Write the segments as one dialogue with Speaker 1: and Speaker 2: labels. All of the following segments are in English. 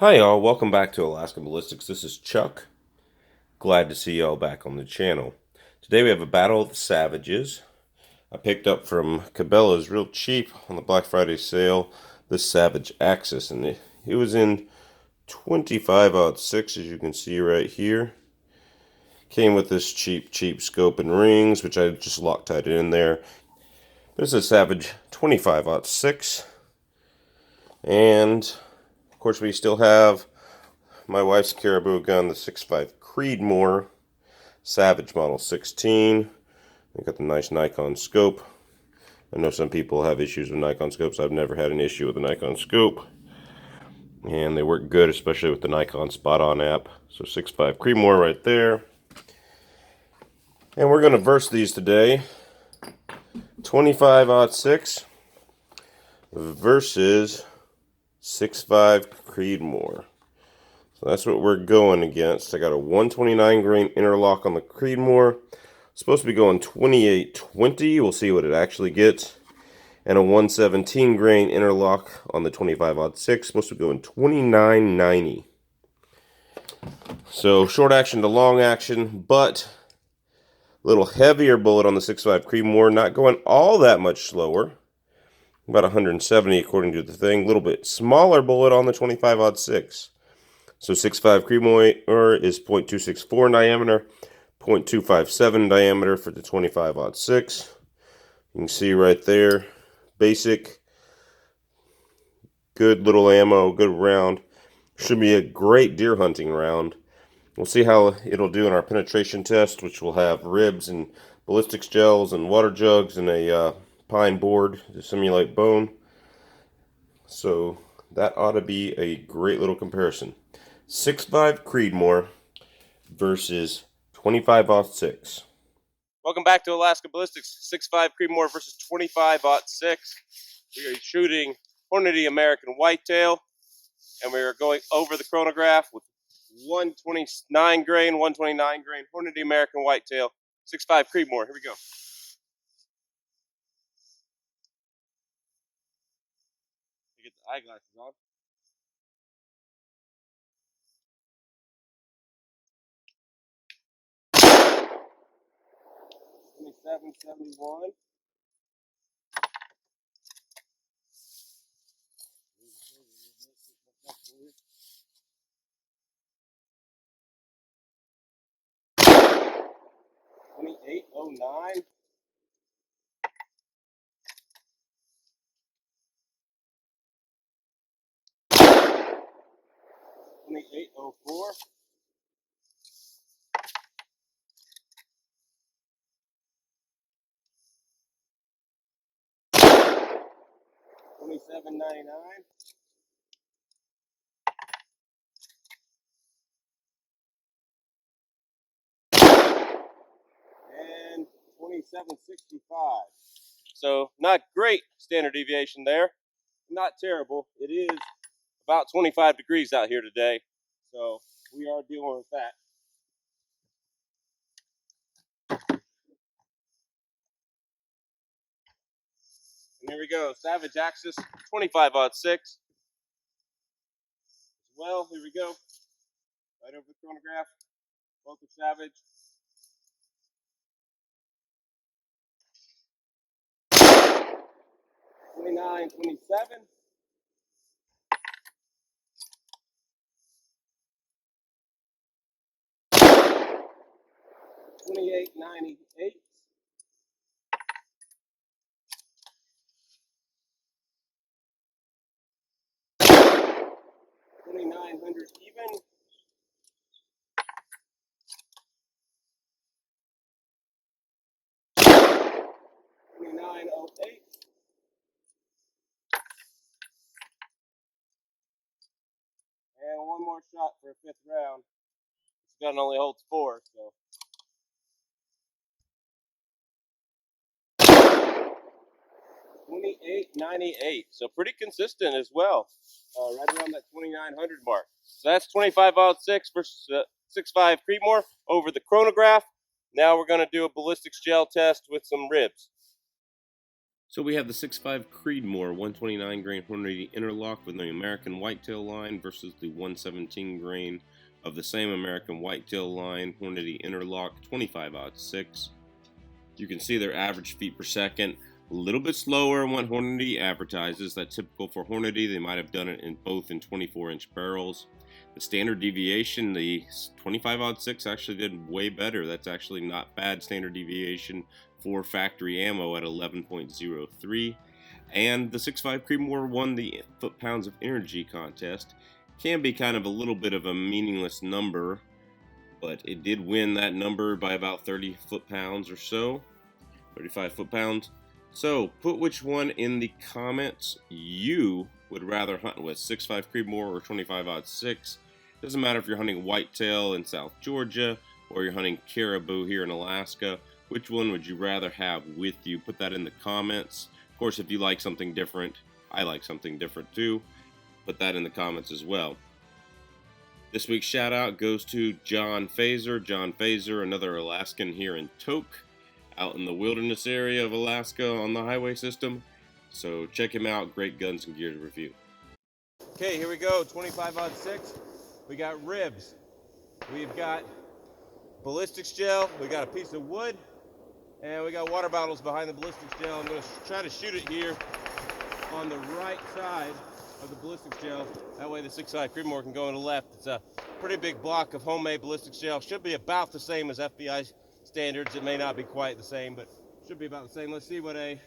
Speaker 1: Hi y'all, welcome back to Alaska Ballistics. This is Chuck. Glad to see y'all back on the channel. Today we have a Battle of the Savages. I picked up from Cabela's real cheap on the Black Friday sale this Savage Axis, and it was in 25/6, as you can see right here. Came with this cheap scope and rings, which I just Loctited in there. This is a Savage 25/6, and of course we still have my wife's Caribou gun, the 6.5 Creedmoor Savage Model 16. They got the nice Nikon scope. I know some people have issues with Nikon scopes. I've never had an issue with the Nikon scope. And they work good, especially with the Nikon Spot On app. So 6.5 Creedmoor right there. And we're going to verse these today. 25/6 versus 6.5 Creedmoor. So that's what we're going against. I got a 129 grain interlock on the Creedmoor. Supposed to be going 28/20. We'll see what it actually gets. And a 117 grain interlock on the 25/6. Supposed to be going 29/90. So short action to long action, but a little heavier bullet on the 6.5 Creedmoor. Not going all that much slower. About 170 according to the thing. A little bit smaller bullet on the 25/6. So 6.5 Creedmoor is 0.264 in diameter, 0.257 diameter for the 25/6. You can see right there, basic, good little ammo, good round. Should be a great deer hunting round. We'll see how it'll do in our penetration test, which will have ribs and ballistics gels and water jugs and a pine board to simulate bone. So that ought to be a great little comparison. 6.5 Creedmoor versus 25/6. Welcome back to Alaska Ballistics. 6.5 Creedmoor versus 25/6. We are shooting Hornady American Whitetail, and we are going over the chronograph with 129 grain Hornady American Whitetail, 6.5 Creedmoor. Here we go. You get the eyeglasses on. 2771. 2809. 2804. 2799. And 2765. So not great standard deviation there. Not terrible. It is about 25 degrees out here today. So we are dealing with that. And there we go. Savage Axis 25/6. Well, here we go. Right over the chronograph. Both are Savage. 29/27. 28/98. 2900 even. 2908. And one more shot for a fifth round. This gun only holds 4, so. 2898. So pretty consistent as well. Right around that 2900 mark. So that's 25/6 versus 6.5 Creedmoor over the chronograph. Now we're going to do a ballistics gel test with some ribs. So we have the 6.5 Creedmoor 129 grain Hornady Interlock with the American Whitetail line versus the 117 grain of the same American Whitetail line Hornady Interlock 25-06. You can see their average feet per second a little bit slower than what Hornady advertises. That's typical for Hornady. They might have done it in both in 24-inch barrels. The standard deviation, the 25-06 actually did way better. That's actually not bad standard deviation for factory ammo at 11.03. And the 6.5 Creedmoor won the foot-pounds of energy contest. Can be kind of a little bit of a meaningless number, but it did win that number by about 30 foot-pounds or so. 35 foot-pounds. So, put which one in the comments you would rather hunt with, 6.5 Creedmoor or 25-06. Doesn't matter if you're hunting whitetail in South Georgia or you're hunting caribou here in Alaska. Which one would you rather have with you? Put that in the comments. Of course, if you like something different, I like something different too. Put that in the comments as well. This week's shout out goes to John Fazer. John Fazer, another Alaskan here in Tok, out in the wilderness area of Alaska on the highway system. So check him out. Great guns and gear to review. Okay, here we go. 25-06. We got ribs. We've got ballistics gel. We got a piece of wood. And we got water bottles behind the ballistics gel. I'm going to try to shoot it here on the right side of the ballistics gel. That way the 6.5 Creedmoor can go on the left. It's a pretty big block of homemade ballistics gel. Should be about the same as FBI standards. It may not be quite the same, but should be about the same. Let's see what a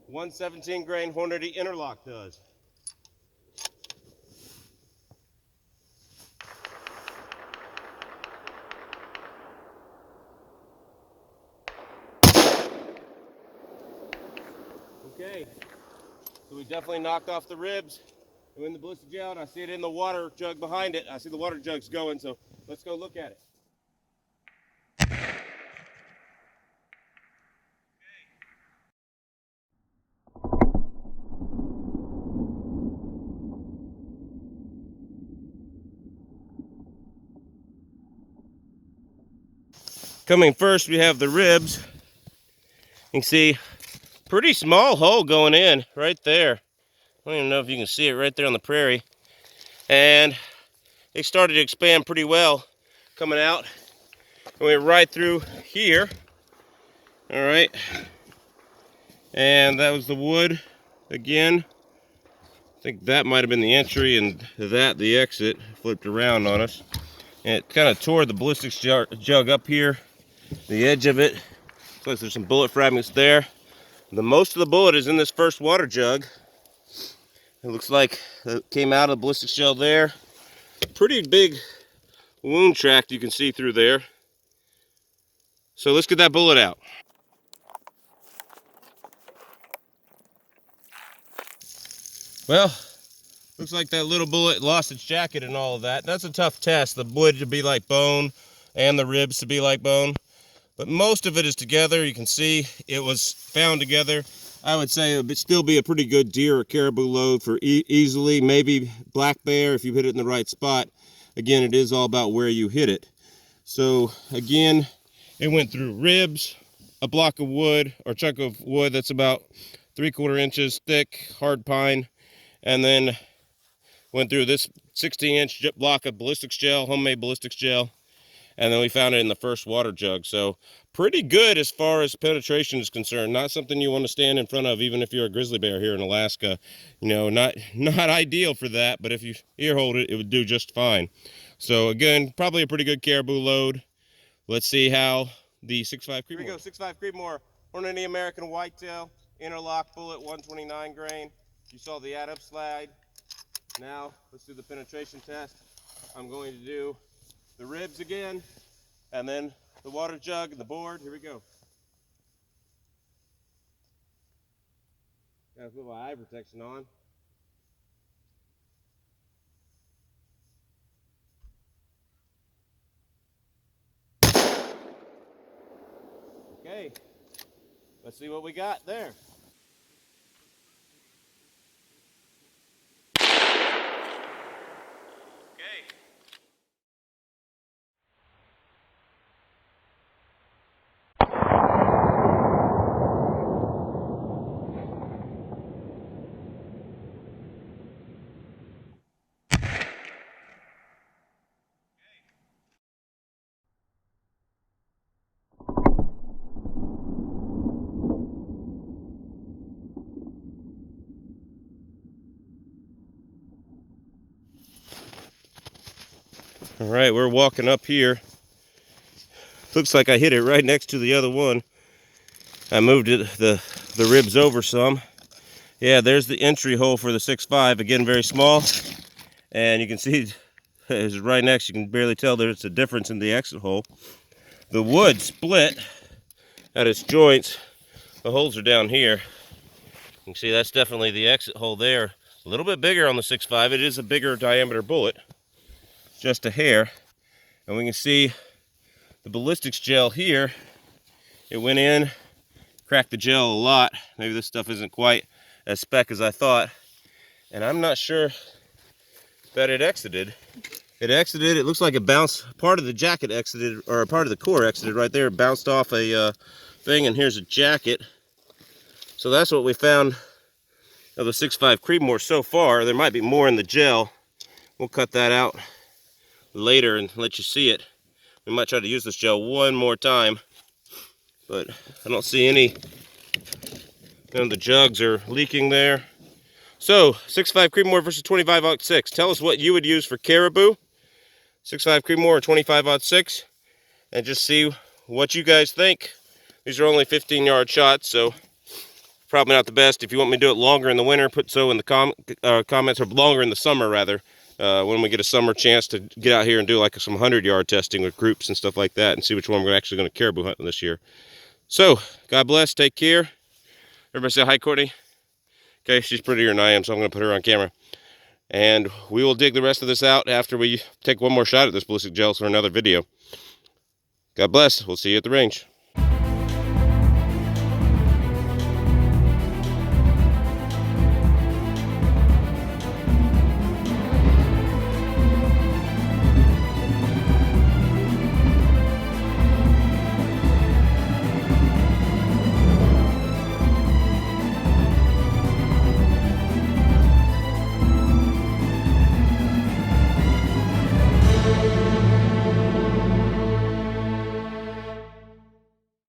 Speaker 1: 117 grain Hornady Interlock does. Okay, so we definitely knocked off the ribs in the ballistic gel, and I see it in the water jug behind it. I see the water jugs going, so let's go look at it. Coming first, we have the ribs. You can see pretty small hole going in right there. I don't even know if you can see it right there on the prairie. And it started to expand pretty well coming out. It went right through here. All right. And that was the wood again. I think that might have been the entry and that the exit. Flipped around on us. And it kind of tore the ballistics jug up here, the edge of it. Looks like there's some bullet fragments there. The most of the bullet is in this first water jug. It looks like it came out of the ballistics gel there. Pretty big wound track you can see through there. So let's get that bullet out. Well, looks like that little bullet lost its jacket and all of that. That's a tough test. The wood to be like bone and the ribs to be like bone. But most of it is together. You can see it was found together. I would say it would still be a pretty good deer or caribou load for easily, maybe black bear if you hit it in the right spot. Again, it is all about where you hit it. So again, it went through ribs, a block of wood or chunk of wood that's about 3/4 inches thick, hard pine, and then went through this 16-inch block of ballistics gel, homemade ballistics gel, and then we found it in the first water jug. So pretty good as far as penetration is concerned. Not something you want to stand in front of, even if you're a grizzly bear here in Alaska. You know, not ideal for that, but if you ear hold it, it would do just fine. So again, probably a pretty good caribou load. Let's see how the 6.5 Creedmoor. Here we go, 6.5 Creedmoor, Hornady American Whitetail Interlock bullet, 129 grain. You saw the add-up slide. Now let's do the penetration test. I'm going to do the ribs again, and then the water jug and the board. Here we go. Gotta put my eye protection on. Okay, let's see what we got there. All right, we're walking up here. Looks like I hit it right next to the other one. I moved it the ribs over some. Yeah, there's the entry hole for the 6.5. Again, very small. And you can see it's right next. You can barely tell there's a difference in the exit hole. The wood split at its joints. The holes are down here. You can see that's definitely the exit hole there. A little bit bigger on the 6.5. It is a bigger diameter bullet, just a hair. And we can see the ballistics gel here. It went in, cracked the gel a lot. Maybe this stuff isn't quite as spec as I thought. And I'm not sure that it exited. It exited, it looks like it bounced, part of the jacket exited, or part of the core exited right there. It bounced off a thing, and here's a jacket. So that's what we found of the 6.5 Creedmoor so far. There might be more in the gel. We'll cut that out later and let you see it. We might try to use this gel one more time, but I don't see any. None of the jugs are leaking there. So 6.5 Creedmoor versus 25-06. Tell us what you would use for Caribou, 6.5 Creedmoor or 25-06, and just see what you guys think. These are only 15-yard shots, so probably not the best. If you want me to do it longer in the winter, put so in the comments, or longer in the summer rather, when we get a summer chance to get out here and do like some 100-yard testing with groups and stuff like that, and see which one we're actually going to caribou hunt this year. So God bless, take care. Everybody say hi, Courtney. Okay, she's prettier than I am, so I'm going to put her on camera. And we will dig the rest of this out after we take one more shot at this ballistic gels for another video. God bless. We'll see you at the range.